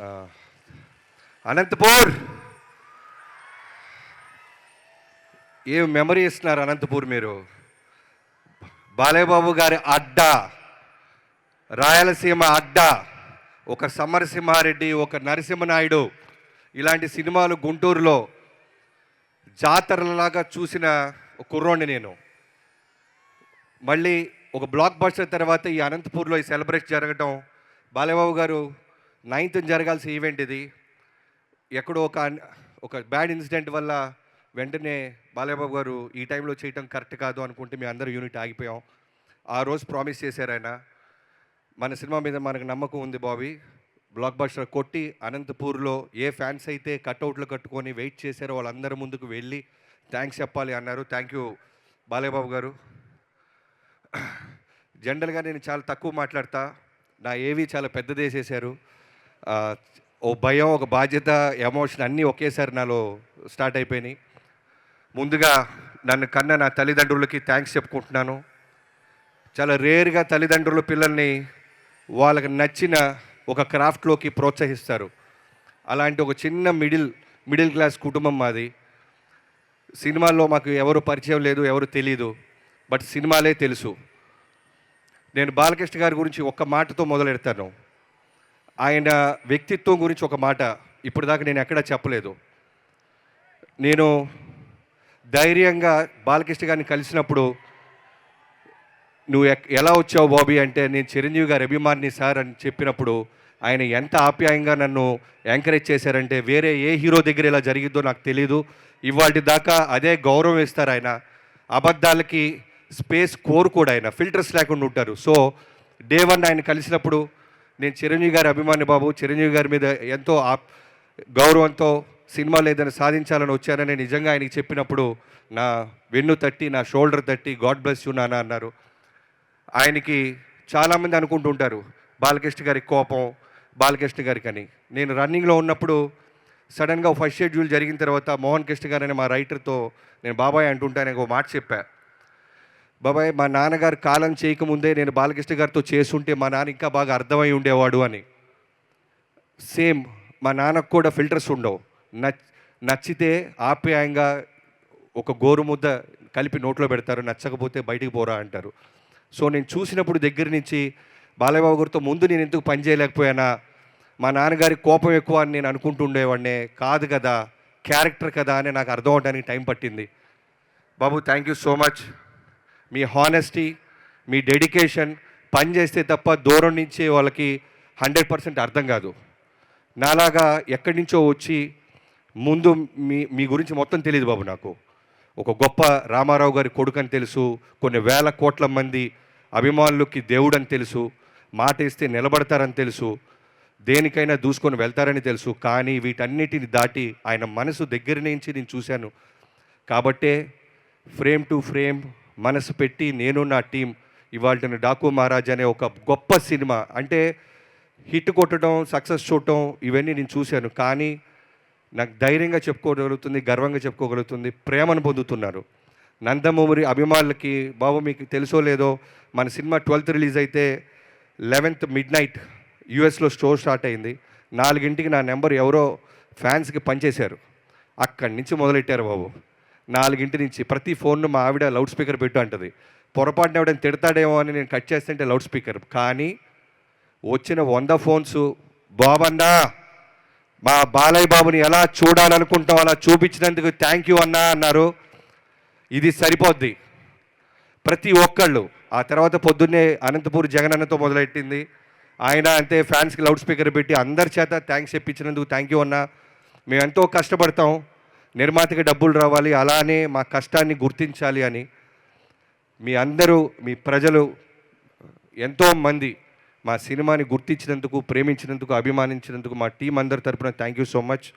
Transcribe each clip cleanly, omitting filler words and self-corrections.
ఆ, అనంతపూర్ ఏం మెమరీ ఇస్తున్నారు అనంతపూర్ మీరు. బాలయ్యబాబు గారి అడ్డా, రాయలసీమ అడ్డా, ఒక సమరసింహారెడ్డి, ఒక నరసింహనాయుడు, ఇలాంటి సినిమాలు గుంటూరులో జాతరలాగా చూసిన కుర్రోడిని నేను. మళ్ళీ ఒక బ్లాక్ బస్టర్ తర్వాత ఈ అనంతపూర్లో ఈ సెలబ్రేషన్ జరగటం, బాలయ్యబాబు గారు 9th జరగాల్సిన ఈవెంట్ ఇది. ఎక్కడో ఒక బ్యాడ్ ఇన్సిడెంట్ వల్ల వెంటనే బాలయ్యబాబు గారు ఈ టైంలో చేయటం కరెక్ట్ కాదు అనుకుంటే మీ అందరూ యూనిట్ ఆగిపోయాం. ఆ రోజు ప్రామిస్ చేశారు ఆయన, మన సినిమా మీద మనకు నమ్మకం ఉంది బాబీ, బ్లాక్ బస్టర్ కొట్టి అనంతపూర్లో ఏ ఫ్యాన్స్ అయితే కట్అవుట్లు కట్టుకొని వెయిట్ చేశారో వాళ్ళందరి ముందుకు వెళ్ళి థ్యాంక్స్ చెప్పాలి అన్నారు. థ్యాంక్ యూ బాలయ్యబాబు గారు. జనరల్గా నేను చాలా తక్కువ మాట్లాడతా, నా ఏవి చాలా పెద్దదేసేశారు. ఓ భయం, ఒక బాధ్యత, ఎమోషన్ అన్నీ ఒకేసారి నాలో స్టార్ట్ అయిపోయినాయి. ముందుగా నన్ను కన్న నా తల్లిదండ్రులకి థ్యాంక్స్ చెప్పుకుంటున్నాను. చాలా రేర్గా తల్లిదండ్రులు పిల్లల్ని వాళ్ళకి నచ్చిన ఒక క్రాఫ్ట్లోకి ప్రోత్సహిస్తారు. అలాంటి ఒక చిన్న మిడిల్ క్లాస్ కుటుంబం మాది. సినిమాల్లో మాకు ఎవరు పరిచయం లేదు, ఎవరు తెలీదు, బట్ సినిమాలే తెలుసు. నేను బాలకృష్ణ గారి గురించి ఒక్క మాటతో మొదలెడతాను. ఆయన వ్యక్తిత్వం గురించి ఒక మాట ఇప్పుడు దాకా నేను ఎక్కడా చెప్పలేదు. నేను ధైర్యంగా బాలకృష్ణ గారిని కలిసినప్పుడు, నువ్వు ఎలా వచ్చావు బాబీ అంటే, నేను చిరంజీవి గారి అభిమాని సార్ అని చెప్పినప్పుడు ఆయన ఎంత ఆప్యాయంగా నన్ను ఎంకరేజ్ చేశారంటే, వేరే ఏ హీరో దగ్గర ఇలా జరిగిద్దో నాకు తెలీదు. ఇవాటి దాకా అదే గౌరవం ఇస్తారు ఆయన. అబద్ధాలకి స్పేస్ కోరుకోడు ఆయన, ఫిల్టర్స్ లేకుండా ఉంటారు. సో డే 1 ఆయన కలిసినప్పుడు, నేను చిరంజీవి గారి అభిమాని బాబు, చిరంజీవి గారి మీద ఎంతో గౌరవంతో సినిమాలు ఏదైనా సాధించాలని వచ్చానని నిజంగా ఆయనకి చెప్పినప్పుడు నా వెన్ను తట్టి, నా షోల్డర్ తట్టి గాడ్ బ్లెస్ యూ నాన్న అన్నారు. ఆయనకి చాలామంది అనుకుంటుంటారు బాలకృష్ణ గారికి కోపం, బాలకృష్ణ గారికి అని. నేను రన్నింగ్లో ఉన్నప్పుడు సడన్గా ఫస్ట్ షెడ్యూల్ జరిగిన తర్వాత మోహన్ కృష్ణ గారు అనే మా రైటర్తో నేను బాబాయ్ అంటుంటాను ఒక మాట చెప్పా. బాబాయ్, మా నాన్నగారు కాలం చేయకముందే నేను బాలకృష్ణ గారితో చేసుంటే మా నాన్న ఇంకా బాగా అర్థమై ఉండేవాడు అని. సేమ్ మా నాన్నకు కూడా ఫిల్టర్స్ ఉండవు. నచ్చితే ఆప్యాయంగా ఒక గోరుముద్ద కలిపి నోట్లో పెడతారు, నచ్చకపోతే బయటికి పోరా అంటారు. సో నేను చూసినప్పుడు దగ్గర నుంచి బాలయ్యబాబు గారితో ముందు నేను ఎందుకు పని చేయలేకపోయానా, మా నాన్నగారి కోపం ఎక్కువ అని నేను అనుకుంటుండేవాడినే కాదు కదా, క్యారెక్టర్ కదా అని నాకు అర్థం అవడానికి టైం పట్టింది. బాబు, థ్యాంక్ యూ సో మచ్. మీ హానెస్టీ, మీ డెడికేషన్, పని చేస్తే తప్ప దూరం నుంచి వాళ్ళకి 100% అర్థం కాదు. నాలాగా ఎక్కడి నుంచో వచ్చి ముందు మీ గురించి మొత్తం తెలియదు బాబు. నాకు ఒక గొప్ప రామారావు గారి కొడుకు అని తెలుసు, కొన్ని వేల కోట్ల మంది అభిమానులకి దేవుడు అని తెలుసు, మాట ఇస్తే నిలబడతారని తెలుసు, దేనికైనా దూసుకొని వెళ్తారని తెలుసు. కానీ వీటన్నిటిని దాటి ఆయన మనసు దగ్గర నుంచి నేను చూశాను. కాబట్టే ఫ్రేమ్ టు ఫ్రేమ్ మనసు పెట్టి నేను నా టీం ఇవాళ డాకు మహారాజ్ అనే ఒక గొప్ప సినిమా, అంటే హిట్ కొట్టడం, సక్సెస్ చూడటం ఇవన్నీ నేను చూశాను. కానీ నాకు ధైర్యంగా చెప్పుకోగలుగుతుంది, గర్వంగా చెప్పుకోగలుగుతుంది, ప్రేమను పొందుతున్నారు నందమూరి అభిమానులకి. బాబు, మీకు తెలుసో లేదో, మన సినిమా 12th రిలీజ్ అయితే 11th midnight యూఎస్లో స్టోర్ స్టార్ట్ అయింది. 4 నా నెంబర్ ఎవరో ఫ్యాన్స్కి పనిచేశారు. అక్కడి నుంచి మొదలెట్టారు బాబు. 4 నుంచి ప్రతి ఫోన్ను మా ఆవిడ లౌడ్ స్పీకర్ పెట్టు అంటుంది. పొరపాటున ఎవడని తిడతాడేమో అని నేను కట్ చేస్తుంటే లౌడ్ స్పీకర్. కానీ వచ్చిన 100 ఫోన్స్, బాబన్నా మా బాలయ్య బాబుని ఎలా చూడాలనుకుంటాం అలా చూపించినందుకు థ్యాంక్ యూ అన్నా అన్నారు. ఇది సరిపోద్ది ప్రతి ఒక్కళ్ళు. ఆ తర్వాత పొద్దున్నే అనంతపూర్ జగనన్నతో మొదలెట్టింది. ఆయన అంతే ఫ్యాన్స్కి లౌడ్ స్పీకర్ పెట్టి అందరి చేత థ్యాంక్స్ చెప్పించినందుకు థ్యాంక్ యూ అన్నా. మేము ఎంతో కష్టపడతాం, నిర్మాతకి డబ్బులు రావాలి, అలానే మా కష్టాన్ని గుర్తించాలి అని. మీ అందరూ, మీ ప్రజలు ఎంతోమంది మా సినిమాని గుర్తించినందుకు, ప్రేమించినందుకు, అభిమానించినందుకు మా టీం అందరి తరపున థ్యాంక్ యూ సో మచ్.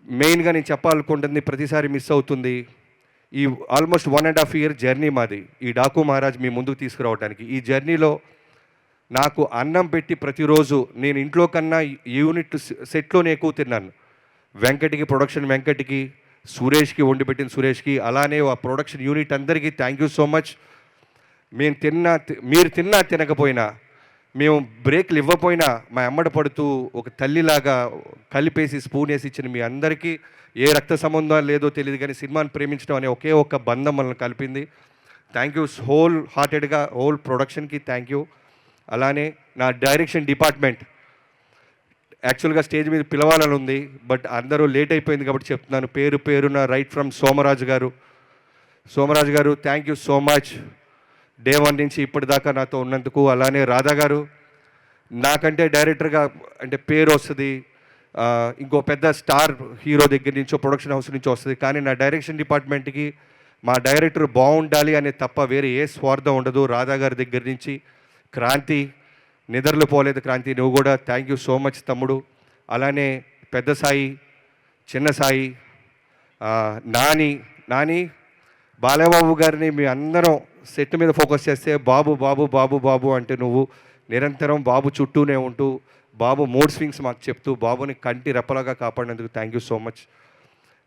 మెయిన్గా నేను చెప్పాలనుకుంటుంది, ప్రతిసారి మిస్ అవుతుంది, ఈ ఆల్మోస్ట్ 1.5 year జర్నీ మాది ఈ డాకు మహారాజ్ మీ ముందుకు తీసుకురావడానికి. ఈ జర్నీలో నాకు అన్నం పెట్టి ప్రతిరోజు నేను ఇంట్లో కన్నా యూనిట్ సెట్లోనే ఎక్కువ తిన్నాను. వెంకటికి, ప్రొడక్షన్ వెంకటికి, సురేష్కి, వండి పెట్టిన సురేష్కి, అలానే ఆ ప్రొడక్షన్ యూనిట్ అందరికీ థ్యాంక్ యూ సో మచ్. మీరు తిన్నా తినకపోయినా మేము బ్రేక్లు ఇవ్వకపోయినా మా ఎమ్మడ పడుతూ ఒక తల్లిలాగా కలిపేసి స్పూన్ వేసి ఇచ్చిన మీ అందరికీ ఏ రక్త సంబంధం లేదో తెలియదు కానీ సినిమాని ప్రేమించడం అనే ఒకే ఒక్క బంధం మనల్ని కలిపింది. థ్యాంక్ యూ హోల్ హార్టెడ్గా హోల్ ప్రొడక్షన్కి థ్యాంక్ యూ. అలానే నా డైరెక్షన్ డిపార్ట్మెంట్ యాక్చువల్గా స్టేజ్ మీద పిలవాలని ఉంది, బట్ అందరూ లేట్ అయిపోయింది కాబట్టి చెప్తున్నాను. పేరున రైట్ ఫ్రమ్ సోమరాజు గారు thank you so much. Day 1 నుంచి ఇప్పటిదాకా నాతో ఉన్నందుకు. అలానే రాధా గారు, నాకంటే డైరెక్టర్గా అంటే పేరు వస్తుంది, ఇంకో పెద్ద స్టార్ హీరో దగ్గర నుంచో ప్రొడక్షన్ హౌస్ నుంచి వస్తుంది, కానీ నా డైరెక్షన్ డిపార్ట్మెంట్కి మా డైరెక్టర్ బాగుండాలి అనే తప్ప వేరే ఏ స్వార్థం ఉండదు. రాధా గారి దగ్గర నుంచి క్రాంతి, నిద్రలు పోలేదు క్రాంతి, నువ్వు కూడా థ్యాంక్ యూ సో మచ్ తమ్ముడు. అలానే పెద్ద సాయి, చిన్న సాయి, నాని బాలయ్యబాబు గారిని మీ అందరం సెట్ మీద ఫోకస్ చేస్తే బాబు బాబు బాబు బాబు అంటే నువ్వు నిరంతరం బాబు చుట్టూనే ఉంటూ బాబు మూడ్ స్వింగ్స్ మాకు చెప్తూ బాబుని కంటి రెప్పలాగా కాపాడినందుకు thank you so much.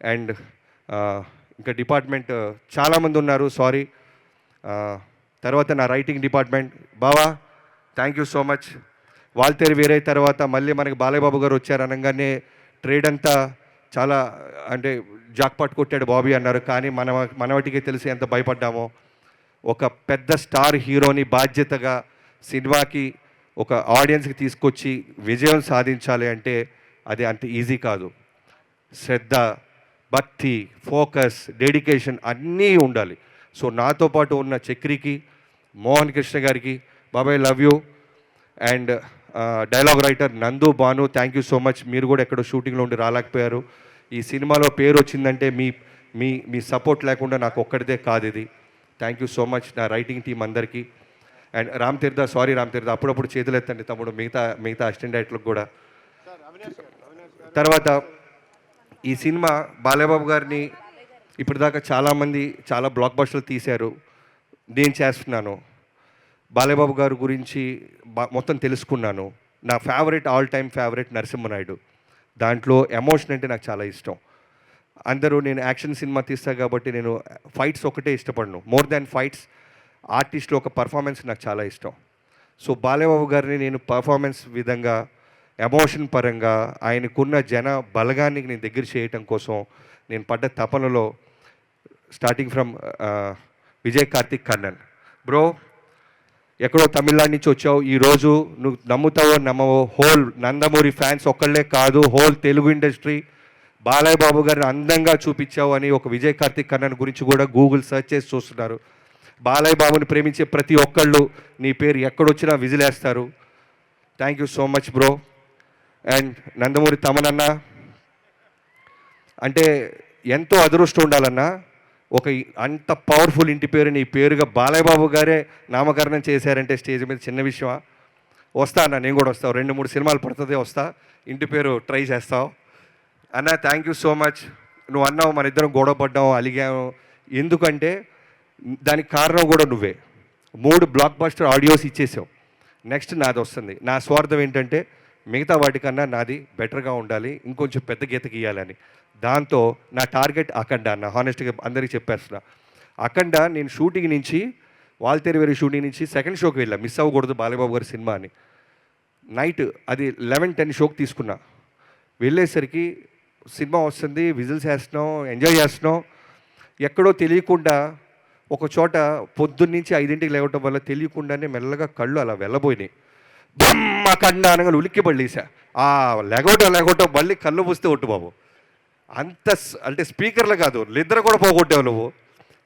And ఇంకా డిపార్ట్మెంట్ చాలామంది ఉన్నారు, సారీ. తర్వాత నా రైటింగ్ డిపార్ట్మెంట్ బావా thank you so much. Waltair వేరే తర్వాత మళ్ళీ మనకి బాలయ్యబాబు గారు వచ్చారు అనగానే ట్రేడ్ అంతా చాలా అంటే జాక్పాట్ కొట్టాడు బాబీ అన్నారు, కానీ మనవటికి తెలిసి ఎంత భయపడ్డామో. ఒక పెద్ద స్టార్ హీరోని బాధ్యతగా సినిమాకి ఒక ఆడియన్స్కి తీసుకొచ్చి విజయం సాధించాలి అంటే అది అంత ఈజీ కాదు. శ్రద్ధ, భక్తి, ఫోకస్, డెడికేషన్ అన్నీ ఉండాలి. సో నాతో పాటు ఉన్న చక్రికి, మోహన్ కృష్ణ గారికి బాబాయ్ love you. And dialogue writer Nandu, Bhanu thank you so much. మీరు కూడా ఎక్కడో షూటింగ్లో ఉండి రాలేకపోయారు. ఈ సినిమాలో పేరు వచ్చిందంటే మీ మీ మీ సపోర్ట్ లేకుండా నాకు ఒక్కడిదే కాదు ఇది. థ్యాంక్ యూ సో మచ్ నా రైటింగ్ టీం అందరికీ. And Ram Tirtha, sorry Ram తీర్థ, అప్పుడప్పుడు చేతులు ఎత్తండి తమ్ముడు, మిగతా అసిస్టెంట్ డైరెక్టర్లకు కూడా. తర్వాత ఈ సినిమా బాలయ్యబాబు గారిని ఇప్పటిదాకా చాలామంది చాలా బ్లాక్ బస్టర్లు తీశారు, నేను చేస్తున్నాను. బాలయ్యబాబు గారి గురించి మొత్తం తెలుసుకున్నాను. నా favourite all time favourite Narasimha Naidu. దాంట్లో ఎమోషన్ అంటే నాకు చాలా ఇష్టం. అందరూ నేను యాక్షన్ సినిమా తీస్తా కాబట్టి నేను ఫైట్స్ ఒకటే ఇష్టపడను, మోర్ దాన్ ఫైట్స్ ఆర్టిస్ట్లో ఒక పర్ఫార్మెన్స్ నాకు చాలా ఇష్టం. సో బాలయ్యబాబు గారిని నేను పర్ఫార్మెన్స్ విధంగా ఎమోషన్ పరంగా ఆయనకున్న జన బలగాన్ని నేను దగ్గర చేయటం కోసం నేను పడ్డ తపనలో starting from Vijay Karthik Kannan bro, ఎక్కడో తమిళనాడు నుంచి వచ్చావు, ఈరోజు నువ్వు నమ్ముతావో నమ్మవో హోల్ నందమూరి ఫ్యాన్స్ ఒక్కళ్ళే కాదు, హోల్ తెలుగు ఇండస్ట్రీ బాలయ్య బాబు గారిని అందంగా చూపించావు అని ఒక విజయ్ కార్తిక్ కన్నన్ గురించి కూడా గూగుల్ సెర్చ్ చేసి చూస్తున్నారు. బాలయ్య బాబుని ప్రేమించే ప్రతి ఒక్కళ్ళు నీ పేరు ఎక్కడొచ్చినా విజిలేస్తారు. Thank you so much bro. And Nandamuri తమనన్న అంటే ఎంతో అదృష్టం ఉండాలన్నా, ఒక అంత పవర్ఫుల్ ఇంటి పేరు నీ పేరుగా బాలయ్య బాబు గారే నామకరణం చేశారంటే స్టేజ్ మీద చిన్న విషయమా? వస్తా అన్న, నేను కూడా వస్తావు, 2-3 సినిమాలు పడుతుంది, వస్తా, ఇంటి పేరు ట్రై చేస్తావు అన్న. Thank you so much. నువ్వు అన్నావు మన ఇద్దరం గొడవ పడ్డాము, అలిగాము, ఎందుకంటే దానికి కారణం కూడా నువ్వే. 3 బ్లాక్ బస్టర్ ఆడియోస్ ఇచ్చేసావు, నెక్స్ట్ నాది వస్తుంది. నా స్వార్థం ఏంటంటే మిగతా వాటికన్నా నాది బెటర్గా ఉండాలి, ఇంకొంచెం పెద్ద గీత గీయాలని. దాంతో నా టార్గెట్ అఖండ అన్న, హానెస్ట్గా అందరికీ చెప్పేస్తున్నా. అఖండ నేను షూటింగ్ నుంచి వాల్తేరు వేరే షూటింగ్ నుంచి సెకండ్ షోకి వెళ్ళా, మిస్ అవ్వకూడదు బాలయ్యబాబు గారి సినిమా అని. నైట్ అది 11-10 షోకి తీసుకున్నా. వెళ్ళేసరికి సినిమా వస్తుంది, విజిల్స్ వేస్తున్నాం, ఎంజాయ్ చేస్తున్నాం. ఎక్కడో తెలియకుండా ఒక చోట పొద్దున్నుంచి 5ంటికి లేవటం వల్ల తెలియకుండానే మెల్లగా కళ్ళు అలా వెళ్ళబోయినాయి. బొమ్మ కన్నా అనగా ఉలిక్కి పడలేసా. ఆ లేగవటం మళ్ళీ కళ్ళు పూస్తే ఒట్టు బాబు, అంత అంటే స్పీకర్లు కాదు నిద్ర కూడా పోగొట్టావు నువ్వు.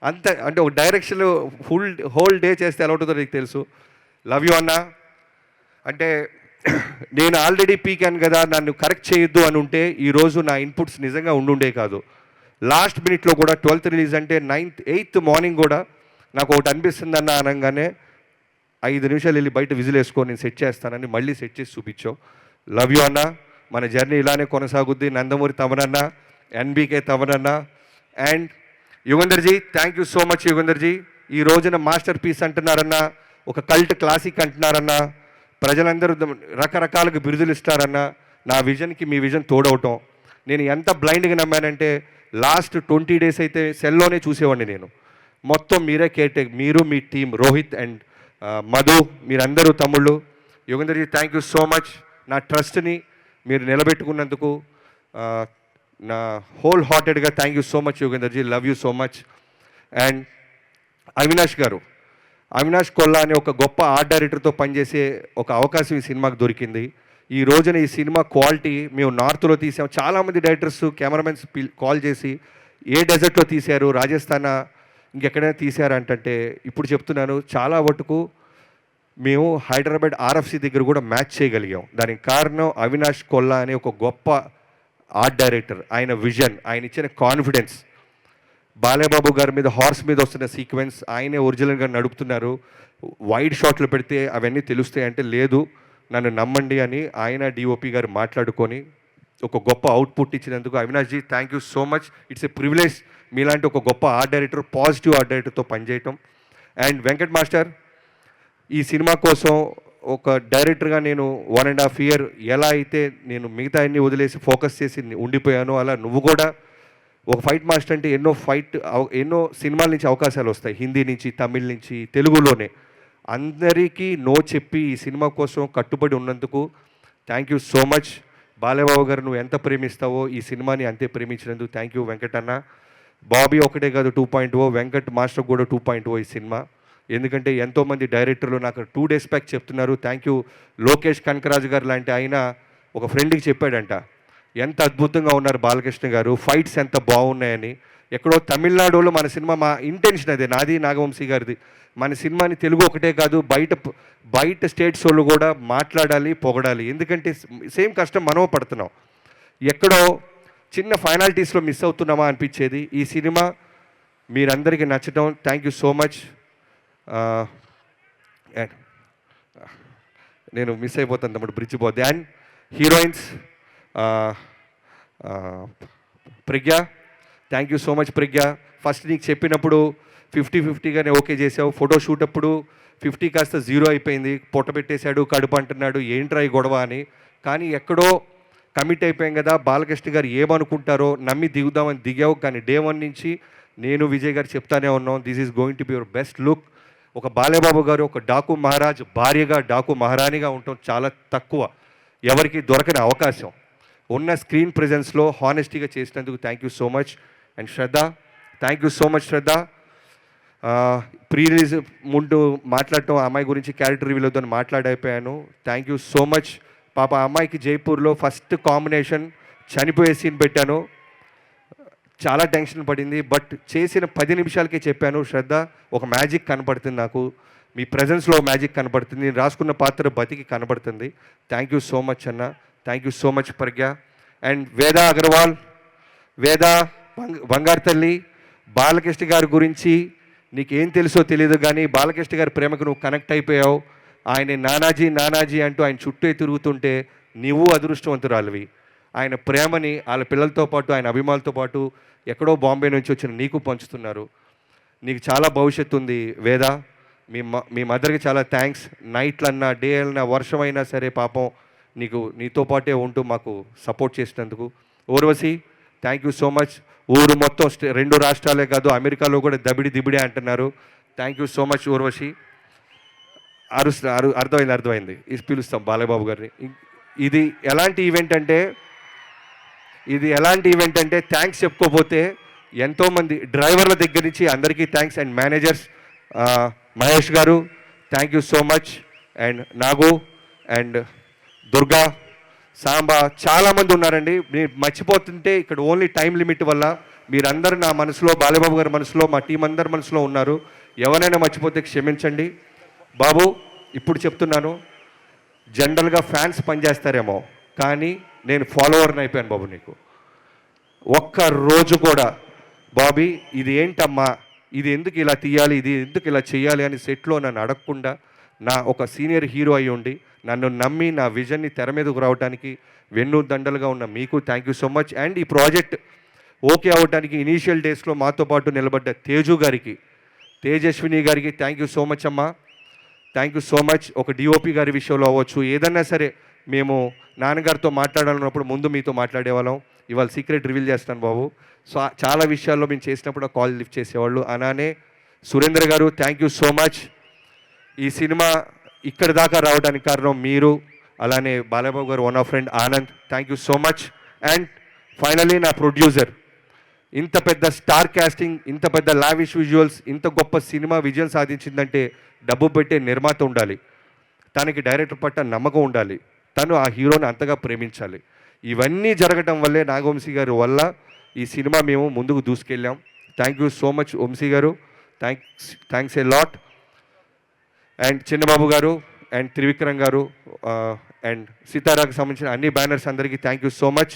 అంత అంటే ఒక డైరెక్షన్ హోల్ డే చేస్తే ఎలా ఉంటుందో నీకు తెలుసు. లవ్ యూ అన్న. అంటే నేను ఆల్రెడీ పీకాను కదా, నన్ను కరెక్ట్ చేయొద్దు అని ఉంటే ఈరోజు నా ఇన్పుట్స్ నిజంగా ఉండుండే కాదు. లాస్ట్ మినిట్లో కూడా 12th రిలీజ్ అంటే 8th మార్నింగ్ కూడా నాకు ఒకటి అనిపిస్తుంది అన్న అనగానే 5 నిమిషాలు వెళ్ళి బయట విజిల్ వేసుకొని నేను సెట్ చేస్తానని మళ్ళీ సెట్ చేసి చూపించావు. లవ్ యూ అన్న. మన జర్నీ ఇలానే కొనసాగుద్ది. నందమూరి తమనన్న, ఎన్బీకే తమనన్న అండ్ యుగంధర్జీ, థ్యాంక్ యూ సో మచ్ యుగంధర్జీ. ఈ రోజున మాస్టర్ పీస్ అంటున్నారన్నా, ఒక కల్ట్ క్లాసిక్ అంటున్నారన్నా, ప్రజలందరూ రకరకాలుగా బిరుదులు ఇస్తారన్నా, నా విజన్కి మీ విజన్ తోడవటం. నేను ఎంత బ్లైండ్గా నమ్మానంటే లాస్ట్ 20 days అయితే సెల్లోనే చూసేవాడిని నేను. మొత్తం మీరే కేర్టేక్, మీరు మీ టీం రోహిత్ అండ్ మధు, మీరందరూ తమ్ముళ్ళు యోగేందర్జీ థ్యాంక్ యూ సో మచ్. నా ట్రస్ట్ని మీరు నిలబెట్టుకున్నందుకు నా హోల్ హార్టెడ్గా థ్యాంక్ యూ సో మచ్ యోగేందర్జీ, love you so much. And Avinash గారు, అవినాష్ కొల్లా అనే ఒక గొప్ప ఆర్ట్ డైరెక్టర్తో పనిచేసే ఒక అవకాశం ఈ సినిమాకి దొరికింది. ఈ రోజున ఈ సినిమా క్వాలిటీ మేము నార్త్లో తీసాం. చాలామంది డైరెక్టర్స్ కెమెరామెన్స్ కాల్ చేసి ఏ డెజర్ట్లో తీశారు, రాజస్థాన్ ఇంకెక్కడైనా తీశారంటే ఇప్పుడు చెప్తున్నాను, చాలా మటుకు మేము హైదరాబాద్ ఆర్ఎఫ్సి దగ్గర కూడా మ్యాచ్ చేయగలిగాం. దానికి కారణం అవినాష్ కొల్లా అనే ఒక గొప్ప ఆర్ట్ డైరెక్టర్. ఆయన విజన్, ఆయన ఇచ్చిన కాన్ఫిడెన్స్. బాలయ్యబాబు గారి మీద హార్స్ మీద వస్తున్న సీక్వెన్స్ ఆయనే ఒరిజినల్గా నడుపుతున్నారు. వైడ్ షాట్లు పెడితే అవన్నీ తెలుస్తాయి అంటే లేదు, నన్ను నమ్మండి అని ఆయన డిఓపి గారు మాట్లాడుకొని ఒక గొప్ప అవుట్పుట్ ఇచ్చినందుకు Avinash ji thank you so much. It's a privilege మీలాంటి ఒక గొప్ప ఆర్ట్ డైరెక్టర్, పాజిటివ్ ఆర్ట్ డైరెక్టర్తో పనిచేయటం. అండ్ వెంకట్ మాస్టర్, ఈ సినిమా కోసం ఒక డైరెక్టర్గా నేను 1.5 year ఎలా అయితే నేను మిగతా అన్ని వదిలేసి ఫోకస్ చేసి ఉండిపోయానో, అలా నువ్వు కూడా ఒక ఫైట్ మాస్టర్ అంటే ఎన్నో సినిమాల నుంచి అవకాశాలు వస్తాయి, హిందీ నుంచి, తమిళ్ నుంచి, తెలుగులోనే. అందరికీ నో చెప్పి ఈ సినిమా కోసం కట్టుబడి ఉన్నందుకు thank you so much. Balayya Babu గారు నువ్వు ఎంత ప్రేమిస్తావో ఈ సినిమాని అంతే ప్రేమించినందుకు థ్యాంక్ యూ వెంకట్ అన్న. బాబీ ఒకటే కాదు 2.0, వెంకట్ మాస్టర్ కూడా 2.0 ఈ సినిమా. ఎందుకంటే ఎంతోమంది డైరెక్టర్లు నాకు 2 days బ్యాక్ చెప్తున్నారు థ్యాంక్ యూ. లోకేష్ కనకరాజు గారు లాంటి ఆయన ఒక ఫ్రెండ్కి చెప్పాడంట, ఎంత అద్భుతంగా ఉన్నారు బాలకృష్ణ గారు, ఫైట్స్ ఎంత బాగున్నాయని. ఎక్కడో తమిళనాడులో మన సినిమా, మా ఇంటెన్షన్ అదే, నాది నాగవంశీ గారిది, మన సినిమాని తెలుగు ఒకటే కాదు బయట స్టేట్స్ వాళ్ళు కూడా మాట్లాడాలి, పొగడాలి. ఎందుకంటే సేమ్ కష్టం మనం పడుతున్నాం. ఎక్కడో చిన్న ఫైనాలిటీస్లో మిస్ అవుతున్నామా అనిపించేది. ఈ సినిమా మీరందరికీ నచ్చడం థ్యాంక్ యూ సో మచ్. నేను మిస్ అయిపోతాను తమ్ముడు, బ్రిడ్జ్ పోద్ది. And heroines Pragya, thank you so much Pragya. First నీకు చెప్పినప్పుడు 50-50గానే ఓకే చేసావు. ఫోటో షూట్ అప్పుడు 50 కాస్త 0 అయిపోయింది. పొట్ట పెట్టేశాడు, కడుపు అంటున్నాడు, ఏంట్రా ఈ గొడవ అని. కానీ ఎక్కడో కమిట్ అయిపోయాం కదా, బాలకృష్ణ గారు ఏమనుకుంటారో నమ్మి దిగుదామని దిగావు. కానీ డే 1 నుంచి నేను విజయ్ గారు చెప్తానే ఉన్నాం, this is going to be your best look. ఒక బాలయ్యబాబు గారు ఒక డాకు మహారాజ్ భార్యగా, డాకు మహారాణిగా ఉండటం చాలా తక్కువ, ఎవరికి దొరకని అవకాశం. ఉన్న స్క్రీన్ ప్రెజెన్స్లో హానెస్టీగా చేసినందుకు thank you so much. And Shraddha, thank you so much Shraddha. Pre release ముందు మాట్లాడటం, అమ్మాయి గురించి క్యారెక్టర్ రివ్యూలతో మాట్లాడైపోయాను. Thank you so much. పాప అమ్మాయికి జైపూర్లో ఫస్ట్ కాంబినేషన్ చనిపోయే సీన్ పెట్టాను, చాలా టెన్షన్ పడింది. బట్ చేసిన 10 నిమిషాలకే చెప్పాను, శ్రద్ధ ఒక మ్యాజిక్ కనపడుతుంది నాకు, మీ ప్రజెన్స్లో మ్యాజిక్ కనపడుతుంది, నేను రాసుకున్న పాత్ర బతికి కనపడుతుంది. థ్యాంక్ యూ సో మచ్ అన్న, thank you so much Pragya. And Veda Agarwal, వేద బంగారు తల్లి, బాలకృష్ణ గారి గురించి నీకేం తెలుసో తెలియదు కానీ బాలకృష్ణ గారి ప్రేమకు నువ్వు కనెక్ట్ అయిపోయావు. ఆయన నానాజీ నానాజీ అంటూ ఆయన చుట్టూ తిరుగుతుంటే నువ్వు అదృష్టవంతురాలివి. ఆయన ప్రేమని వాళ్ళ పిల్లలతో పాటు, ఆయన అభిమానులతో పాటు ఎక్కడో బాంబే నుంచి వచ్చిన నీకు పంచుతున్నారు. నీకు చాలా భవిష్యత్తు ఉంది వేద. మీ మదర్కి చాలా థ్యాంక్స్. నైట్లన్నా, డే అన్నా, వర్షం అయినా సరే పాపం నీతో పాటే ఉంటూ మాకు సపోర్ట్ చేసినందుకు. Urvashi, thank you so much. ఊరు మొత్తం 2 రాష్ట్రాలే కాదు, అమెరికాలో కూడా దిబిడే అంటున్నారు. Thank you so much Urvashi. అర్థమైంది. ఇది పిలుస్తాం బాలయ్యబాబు గారిని. ఇది ఎలాంటి ఈవెంట్ అంటే థ్యాంక్స్ చెప్పుకోపోతే ఎంతోమంది డ్రైవర్ల దగ్గర నుంచి అందరికీ థ్యాంక్స్. అండ్ మేనేజర్స్, మహేష్ గారు thank you so much. And Nagu and Durga, Samba, చాలామంది ఉన్నారండి. మీరు మర్చిపోతుంటే ఇక్కడ ఓన్లీ టైం లిమిట్ వల్ల మీరందరూ నా మనసులో, బాలయ్యబాబు గారి మనసులో, మా టీం అందరి మనసులో ఉన్నారు. ఎవరైనా మర్చిపోతే క్షమించండి. బాబు ఇప్పుడు చెప్తున్నాను, జనరల్గా ఫ్యాన్స్ పనిచేస్తారేమో కానీ నేను ఫాలోవర్ని అయిపోయాను బాబు నీకు. ఒక్క రోజు కూడా బాబీ ఇది ఏంటమ్మా, ఇది ఎందుకు ఇలా తీయాలి, ఇది ఎందుకు ఇలా చేయాలి అని సెట్లో నన్ను అడగకుండా నా ఒక సీనియర్ హీరో అయి ఉండి నన్ను నమ్మి నా విజన్ని తెర మీదకు రావడానికి వెన్ను దండలుగా ఉన్న మీకు thank you so much. And ఈ ప్రాజెక్ట్ ఓకే అవ్వడానికి ఇనీషియల్ డేస్లో మాతో పాటు నిలబడ్డ తేజు గారికి, తేజస్విని గారికి థ్యాంక్ యూ సో మచ్ అమ్మా, థ్యాంక్ యూ సో మచ్. ఒక డిఓపి గారి విషయంలో అవ్వచ్చు, ఏదన్నా సరే మేము నాన్నగారితో మాట్లాడాలన్నప్పుడు ముందు మీతో మాట్లాడేవాళ్ళం. ఇవాళ సీక్రెట్ రివీల్ చేస్తాను బాబు. సో చాలా విషయాల్లో మేము చేసినప్పుడు కాల్ లిఫ్ట్ చేసేవాళ్ళు. అలానే సురేంద్ర గారు థ్యాంక్ యూ సో మచ్. ఈ సినిమా ఇక్కడ దాకా రావడానికి కారణం మీరు, అలానే బాలబాబు గారు one of friend Anand, thank you so much. And finally నా ప్రొడ్యూసర్, ఇంత పెద్ద స్టార్ కాస్టింగ్, ఇంత పెద్ద లావిష్ విజువల్స్, ఇంత గొప్ప సినిమా విజయం సాధించిందంటే డబ్బు పెట్టే నిర్మాత ఉండాలి, తనకి డైరెక్టర్ పట్ల నమ్మకం ఉండాలి, తను ఆ హీరోని అంతగా ప్రేమించాలి. ఇవన్నీ జరగటం వల్లే నాగవంశీ గారి వల్ల ఈ సినిమా మేము ముందుకు దూసుకెళ్ళాం. Thank you so much Vamsi గారు, thanks a lot. And Chinna Babu గారు అండ్ త్రివిక్రమ్ గారు అండ్ సీతారాకు సంబంధించిన అన్ని బ్యానర్స్ అందరికీ థ్యాంక్ యూ సో మచ్.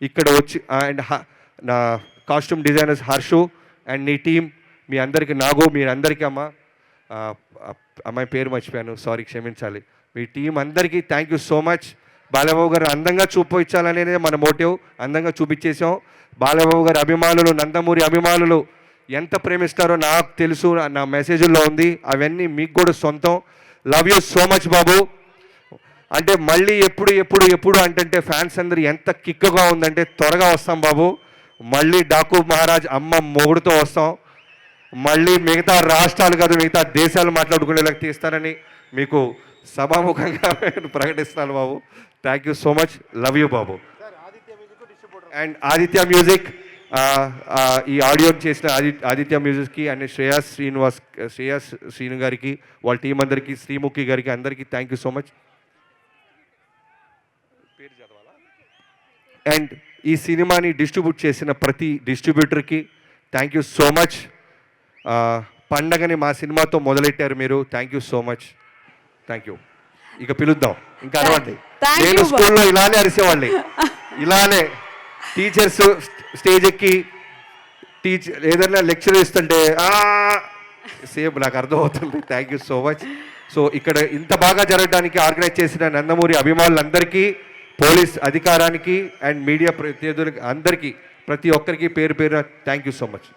ఇక్కడ వచ్చి అండ్ నా కాస్ట్యూమ్ డిజైనర్స్ హర్షు అండ్ నీ టీం, మీ అందరికీ నాగు, మీ అందరికీ అమ్మాయి పేరు మర్చిపోయాను, సారీ క్షమించాలి. మీ టీం అందరికీ thank you so much. Balababu గారు అందంగా చూపించాలనేదే మన మోటివ్, అందంగా చూపించేసాం. బాలబాబు గారి అభిమానులు, నందమూరి అభిమానులు ఎంత ప్రేమిస్తారో నాకు తెలుసు, నా మెసేజ్లో ఉంది, అవన్నీ మీకు కూడా సొంతం. లవ్ యూ సో మచ్ బాబు. అంటే మళ్ళీ ఎప్పుడు అంటే ఫ్యాన్స్ అందరూ ఎంత కిక్గా ఉందంటే త్వరగా వస్తాం బాబు, మళ్ళీ డాకు మహారాజ్ అమ్మ మొగుడుతో వస్తాం, మళ్ళీ మిగతా రాష్ట్రాలు కాదు మిగతా దేశాలు మాట్లాడుకునేలాగా తీస్తారని మీకు సభాముఖంగా ప్రకటిస్తున్నాను బాబు. Thank you so much, love you బాబు. అండ్ ఆదిత్య మ్యూజిక్, ఈ ఆడియో చేసిన ఆదిత్య మ్యూజిక్కి అండ్ శ్రేయాస్ శ్రీను గారికి, వాళ్ళ టీం అందరికీ, శ్రీముఖి గారికి అందరికీ thank you so much. And ఈ సినిమాని డిస్ట్రిబ్యూట్ చేసిన ప్రతి డిస్ట్రిబ్యూటర్కి థ్యాంక్ యూ సో మచ్. పండగని మా సినిమాతో మొదలెట్టారు మీరు, thank you so much. Thank you. ఇక పిలుద్దాం, ఇంకా అరవండి. నేను స్కూల్లో ఇలానే అరిసేవాళ్ళని, ఇలానే టీచర్స్ స్టేజ్ ఎక్కి ఏదైనా లెక్చర్ ఇస్తుంటే సేమ్ నాకు అర్థమవుతుంది. Thank you so much. So ఇక్కడ ఇంత బాగా జరగడానికి ఆర్గనైజ్ చేసిన నందమూరి అభిమానులందరికీ, పోలీస్ అధికారానికి అండ్ మీడియా ప్రతినిధులకి అందరికీ, ప్రతి ఒక్కరికి పేరు పేరున థ్యాంక్ యూ సో మచ్.